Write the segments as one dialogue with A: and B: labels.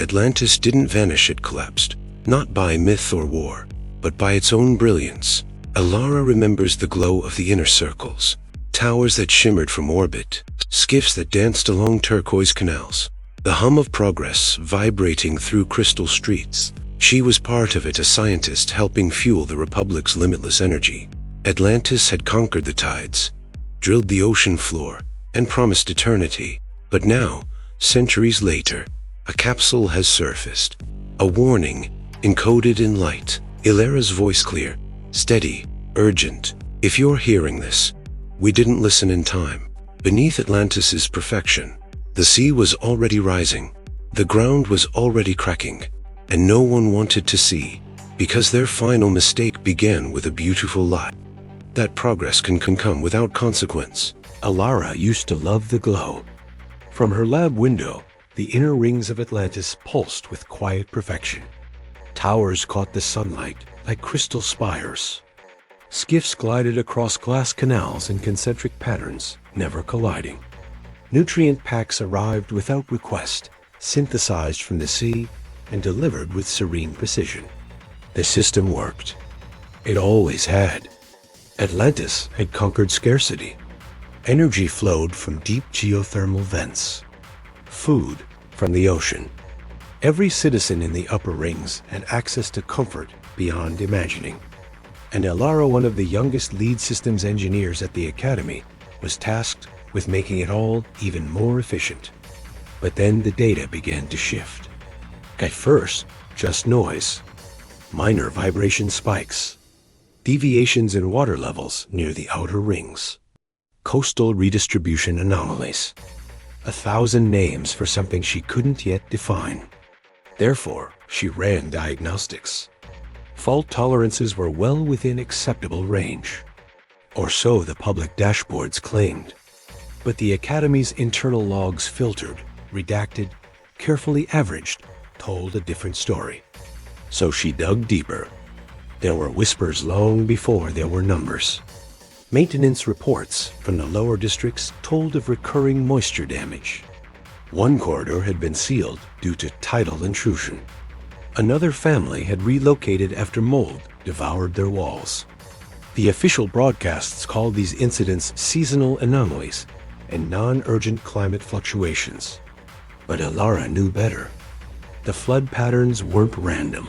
A: Atlantis didn't vanish, it collapsed, not by myth or war, but by its own brilliance. Alara remembers the glow of the inner circles, towers that shimmered from orbit, skiffs that danced along turquoise canals, the hum of progress vibrating through crystal streets. She was part of it, a scientist helping fuel the Republic's limitless energy. Atlantis had conquered the tides, drilled the ocean floor, and promised eternity. But now, centuries later, a capsule has surfaced. A warning, encoded in light. Ilara's voice clear, steady, urgent. If you're hearing this, we didn't listen in time. Beneath Atlantis's perfection, the sea was already rising. The ground was already cracking, and no one wanted to see, because their final mistake began with a beautiful lie. That progress can come without consequence.
B: Alara used to love the glow. From her lab window, the inner rings of Atlantis pulsed with quiet perfection. Towers caught the sunlight like crystal spires. Skiffs glided across glass canals in concentric patterns, never colliding. Nutrient packs arrived without request, synthesized from the sea and delivered with serene precision. The system worked. It always had. Atlantis had conquered scarcity. Energy flowed from deep geothermal vents. Food from the ocean. Every citizen in the upper rings had access to comfort beyond imagining. And Alara, one of the youngest lead systems engineers at the Academy, was tasked with making it all even more efficient. But then the data began to shift. At first, just noise. Minor vibration spikes. Deviations in water levels near the outer rings. Coastal redistribution anomalies. 1,000 names for something she couldn't yet define. Therefore, she ran diagnostics. Fault tolerances were well within acceptable range. Or so the public dashboards claimed. But the Academy's internal logs filtered, redacted, carefully averaged, told a different story. So she dug deeper. There were whispers long before there were numbers. Maintenance reports from the lower districts told of recurring moisture damage. One corridor had been sealed due to tidal intrusion. Another family had relocated after mold devoured their walls. The official broadcasts called these incidents seasonal anomalies and non-urgent climate fluctuations. But Alara knew better. The flood patterns weren't random.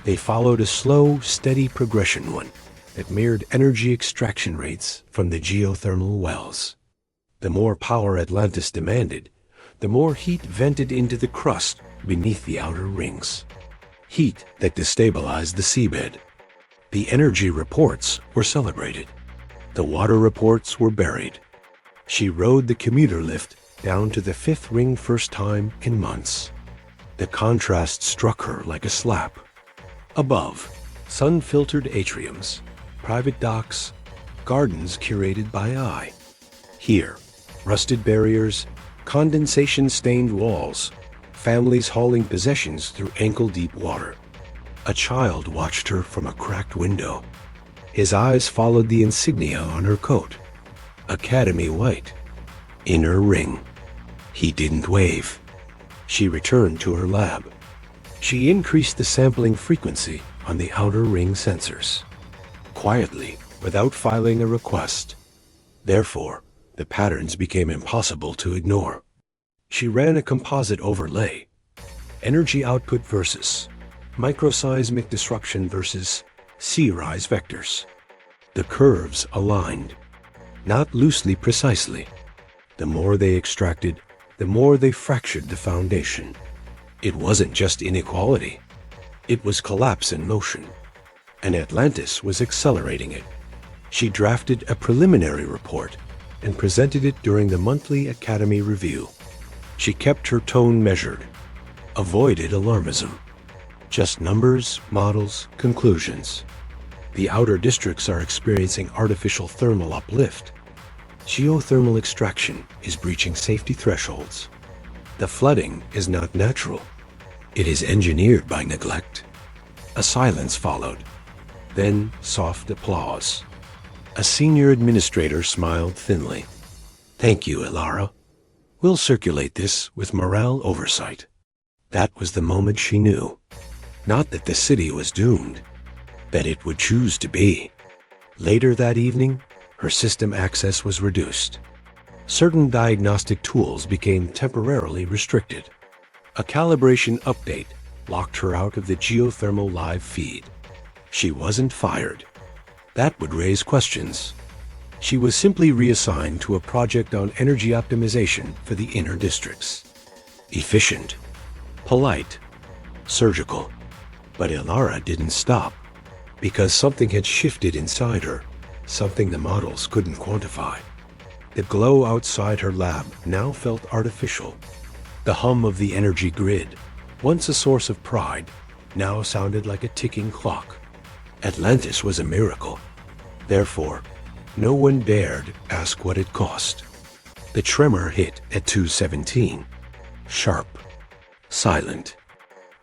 B: They followed a slow, steady progression one that mirrored energy extraction rates from the geothermal wells. The more power Atlantis demanded, the more heat vented into the crust beneath the outer rings. Heat that destabilized the seabed. The energy reports were celebrated. The water reports were buried. She rode the commuter lift down to the 5th ring first time in months. The contrast struck her like a slap. Above, sun-filtered atriums, private docks, gardens curated by eye. Here, rusted barriers, condensation-stained walls, families hauling possessions through ankle-deep water. A child watched her from a cracked window. His eyes followed the insignia on her coat. Academy white. Inner ring. He didn't wave. She returned to her lab. She increased the sampling frequency on the outer ring sensors. Quietly, without filing a request. Therefore, the patterns became impossible to ignore. She ran a composite overlay. Energy output versus microseismic disruption versus sea rise vectors. The curves aligned, not loosely precisely. The more they extracted, the more they fractured the foundation. It wasn't just inequality. It was collapse in motion. And Atlantis was accelerating it. She drafted a preliminary report and presented it during the monthly Academy review. She kept her tone measured, avoided alarmism. Just numbers, models, conclusions. The outer districts are experiencing artificial thermal uplift. Geothermal extraction is breaching safety thresholds. The flooding is not natural. It is engineered by neglect. A silence followed. Then soft applause. A senior administrator smiled thinly. "Thank you, Alara. We'll circulate this with morale oversight." That was the moment she knew. Not that the city was doomed, that it would choose to be. Later that evening, her system access was reduced. Certain diagnostic tools became temporarily restricted. A calibration update locked her out of the geothermal live feed. She wasn't fired. That would raise questions. She was simply reassigned to a project on energy optimization for the inner districts. Efficient, polite, surgical. But Ilara didn't stop, because something had shifted inside her, something the models couldn't quantify. The glow outside her lab now felt artificial. The hum of the energy grid, once a source of pride, now sounded like a ticking clock. Atlantis was a miracle. Therefore, no one dared ask what it cost. The tremor hit at 2:17. Sharp. Silent.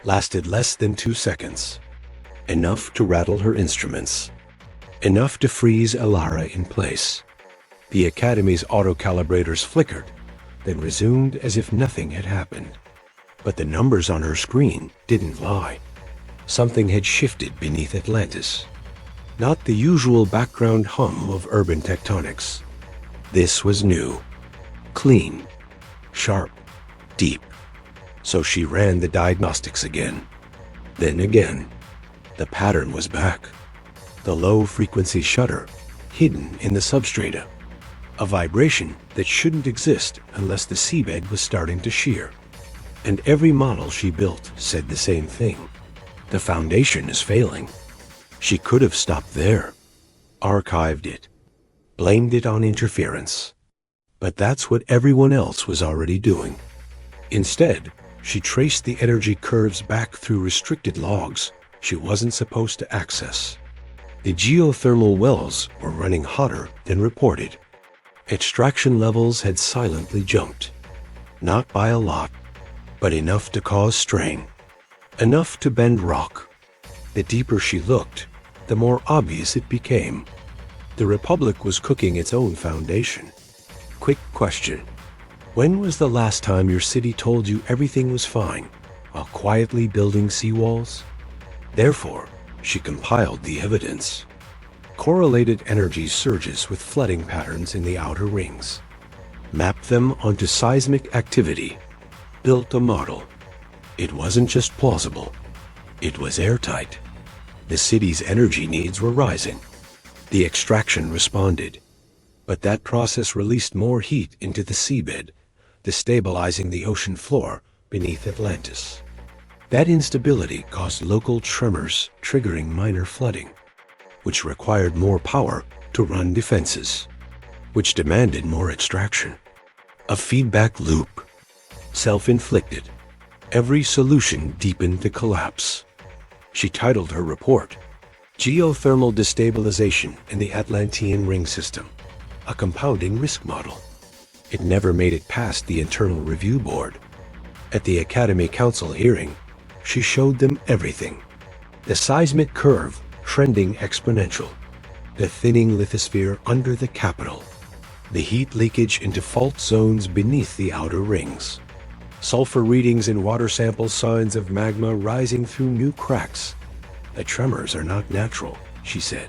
B: Lasted less than 2 seconds. Enough to rattle her instruments. Enough to freeze Ilara in place. The Academy's auto-calibrators flickered, then resumed as if nothing had happened. But the numbers on her screen didn't lie. Something had shifted beneath Atlantis. Not the usual background hum of urban tectonics. This was new. Clean. Sharp. Deep. So she ran the diagnostics again. Then again. The pattern was back. The low-frequency shudder, hidden in the substrata. A vibration that shouldn't exist unless the seabed was starting to shear. And every model she built said the same thing. The foundation is failing. She could have stopped there. Archived it. Blamed it on interference. But that's what everyone else was already doing. Instead, she traced the energy curves back through restricted logs she wasn't supposed to access. The geothermal wells were running hotter than reported. Extraction levels had silently jumped. Not by a lot, but enough to cause strain. Enough to bend rock. The deeper she looked, the more obvious it became. The Republic was cooking its own foundation. Quick question. When was the last time your city told you everything was fine, while quietly building seawalls? Therefore, she compiled the evidence. Correlated energy surges with flooding patterns in the outer rings. Mapped them onto seismic activity. Built a model. It wasn't just plausible. It was airtight. The city's energy needs were rising. The extraction responded. But that process released more heat into the seabed, destabilizing the ocean floor beneath Atlantis. That instability caused local tremors, triggering minor flooding, which required more power to run defenses, which demanded more extraction. A feedback loop. Self-inflicted. Every solution deepened the collapse. She titled her report, Geothermal Destabilization in the Atlantean Ring System, a compounding risk model. It never made it past the internal review board. At the Academy Council hearing, she showed them everything. The seismic curve trending exponential. The thinning lithosphere under the capital. The heat leakage into fault zones beneath the outer rings. Sulfur readings in water samples, signs of magma rising through new cracks. The tremors are not natural, she said.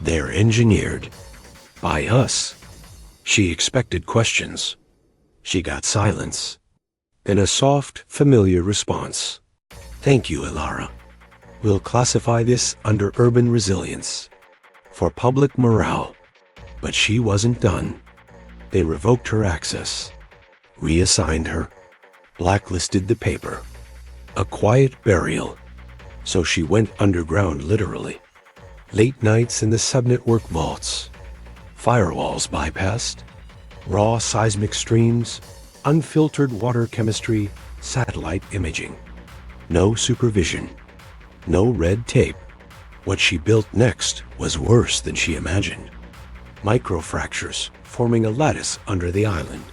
B: They're engineered. By us. She expected questions. She got silence. Then a soft, familiar response. Thank you, Ilara. We'll classify this under urban resilience. For public morale. But she wasn't done. They revoked her access. Reassigned her. Blacklisted the paper. A quiet burial. So she went underground literally. Late nights in the subnetwork vaults. Firewalls bypassed. Raw seismic streams. Unfiltered water chemistry. Satellite imaging. No supervision. No red tape. What she built next was worse than she imagined. Microfractures forming a lattice under the island.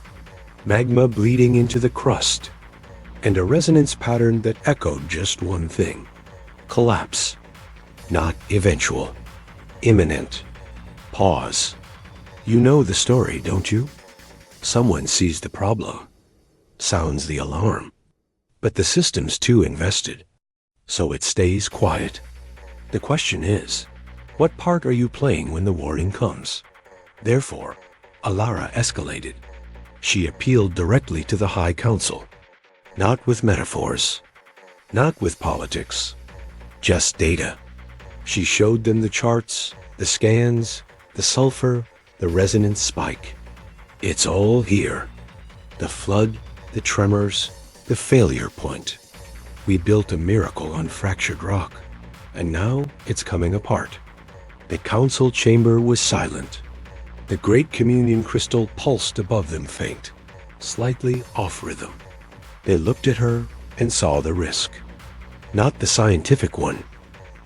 B: Magma bleeding into the crust. And a resonance pattern that echoed just one thing. Collapse. Not eventual. Imminent. Pause. You know the story, don't you? Someone sees the problem. Sounds the alarm. But the system's too invested, so it stays quiet. The question is, what part are you playing when the warning comes? Therefore, Alara escalated. She appealed directly to the High Council, not with metaphors, not with politics, just data. She showed them the charts, the scans, the sulfur, the resonance spike. It's all here. The flood, the tremors, the failure point. We built a miracle on fractured rock, and now it's coming apart. The council chamber was silent. The great communion crystal pulsed above them faint, slightly off rhythm. They looked at her and saw the risk. Not the scientific one,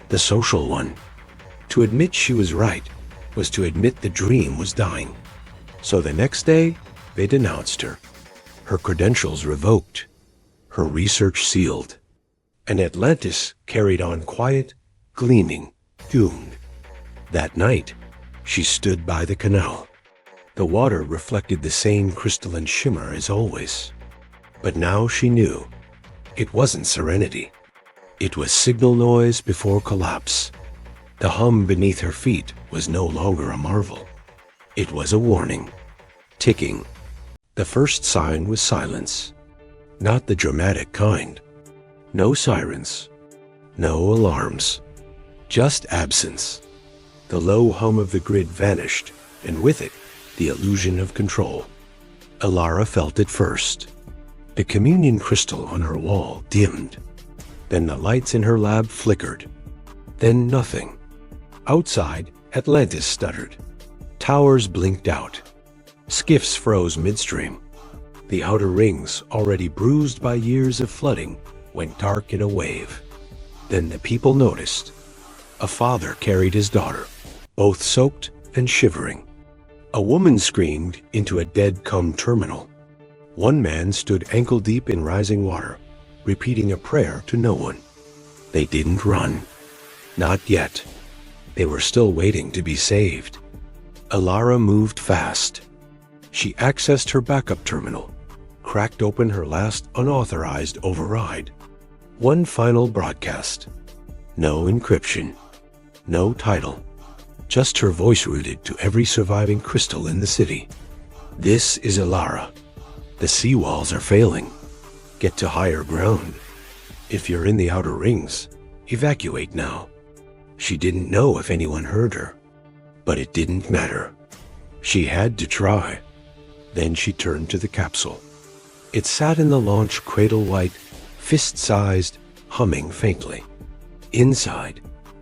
B: the social one. To admit she was right was to admit the dream was dying. So the next day, they denounced her. Her credentials revoked, her research sealed. And Atlantis carried on quiet, gleaming, doomed. That night, she stood by the canal. The water reflected the same crystalline shimmer as always. But now she knew. It wasn't serenity. It was signal noise before collapse. The hum beneath her feet was no longer a marvel. It was a warning. Ticking. The first sign was silence. Not the dramatic kind. No sirens. No alarms. Just absence. The low hum of the grid vanished, and with it, the illusion of control. Alara felt it first. The communion crystal on her wall dimmed. Then the lights in her lab flickered. Then nothing. Outside, Atlantis stuttered. Towers blinked out. Skiffs froze midstream. The outer rings, already bruised by years of flooding, went dark in a wave. Then the people noticed. A father carried his daughter, both soaked and shivering. A woman screamed into a dead-cum terminal. One man stood ankle-deep in rising water, repeating a prayer to no one. They didn't run. Not yet. They were still waiting to be saved. Alara moved fast. She accessed her backup terminal, cracked open her last unauthorized override. One final broadcast. No encryption. No title. Just her voice rooted to every surviving crystal in the city. This is Alara. The seawalls are failing. Get to higher ground. If you're in the outer rings, evacuate now. She didn't know if anyone heard her, but it didn't matter. She had to try. Then she turned to the capsule. It sat in the launch cradle-white, fist-sized, humming faintly. Inside,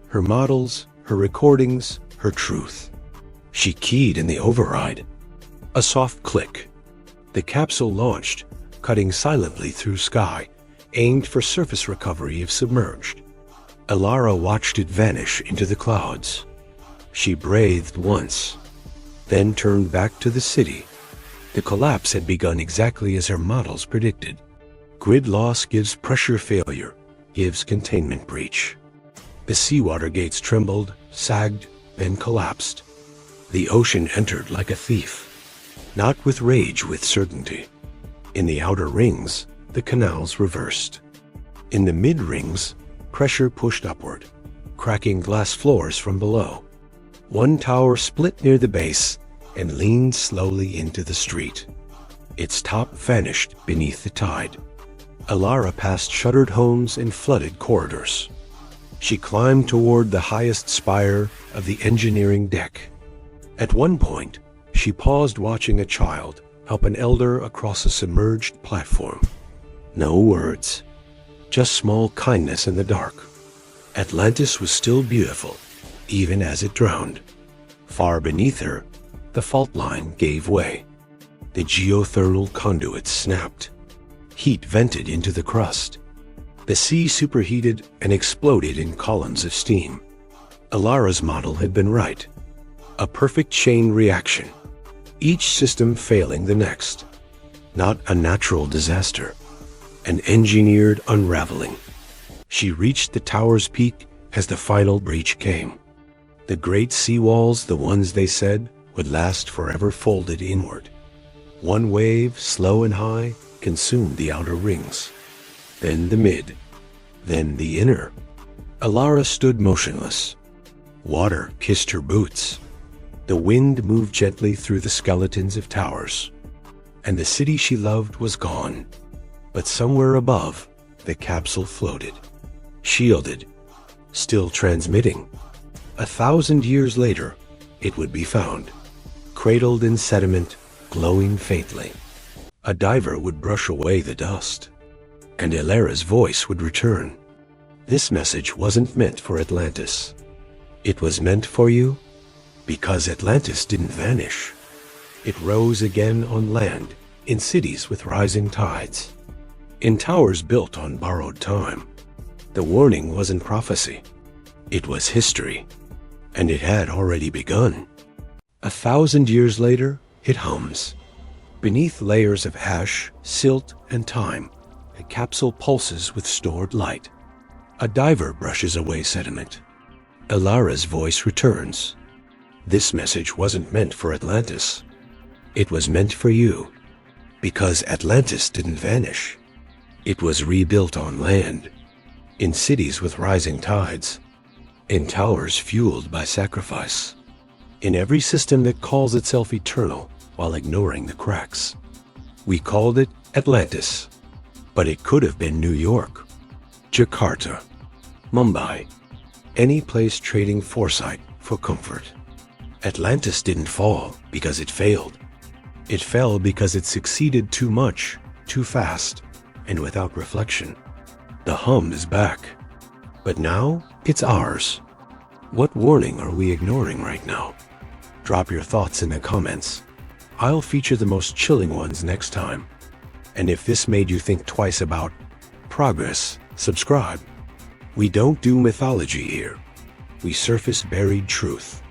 B: her models, her recordings, her truth. She keyed in the override. A soft click. The capsule launched, cutting silently through sky, aimed for surface recovery if submerged. Alara watched it vanish into the clouds. She breathed once, then turned back to the city. The collapse had begun exactly as her models predicted. Grid loss gives pressure failure, gives containment breach. The seawater gates trembled, sagged, then collapsed. The ocean entered like a thief, not with rage, with certainty. In the outer rings, the canals reversed. In the mid-rings, pressure pushed upward, cracking glass floors from below. One tower split near the base and leaned slowly into the street. Its top vanished beneath the tide. Alara passed shuttered homes and flooded corridors. She climbed toward the highest spire of the engineering deck. At one point, she paused watching a child help an elder across a submerged platform. No words, just small kindness in the dark. Atlantis was still beautiful, even as it drowned. Far beneath her, the Faultline gave way. The geothermal conduits snapped. Heat vented into the crust. The sea superheated and exploded in columns of steam. Alara's model had been right. A perfect chain reaction, each system failing the next. Not a natural disaster, an engineered unraveling. She reached the tower's peak as the final breach came. The great seawalls, the ones they said would last forever, folded inward. One wave, slow and high, consumed the outer rings. then the mid, then the inner. Alara stood motionless. Water kissed her boots. The wind moved gently through the skeletons of towers. And the city she loved was gone. But somewhere above, the capsule floated, shielded, still transmitting. 1,000 years later, it would be found, cradled in sediment, glowing faintly. A diver would brush away the dust, and Alara's voice would return. This message wasn't meant for Atlantis. It was meant for you because Atlantis didn't vanish. It rose again on land, in cities with rising tides, in towers built on borrowed time. The warning wasn't prophecy. It was history, and it had already begun. 1,000 years later, it hums. Beneath layers of ash, silt, and time, the capsule pulses with stored light. A diver brushes away sediment. Alara's voice returns. This message wasn't meant for Atlantis. It was meant for you, because Atlantis didn't vanish. It was rebuilt on land, in cities with rising tides, in towers fueled by sacrifice, in every system that calls itself eternal while ignoring the cracks. We called it Atlantis, but it could have been New York, Jakarta, Mumbai, any place trading foresight for comfort. Atlantis didn't fall because it failed. It fell because it succeeded too much, too fast, and without reflection. The hum is back, but now it's ours. What warning are we ignoring right now? Drop your thoughts in the comments. I'll feature the most chilling ones next time. And if this made you think twice about progress, subscribe. We don't do mythology here. We surface buried truth.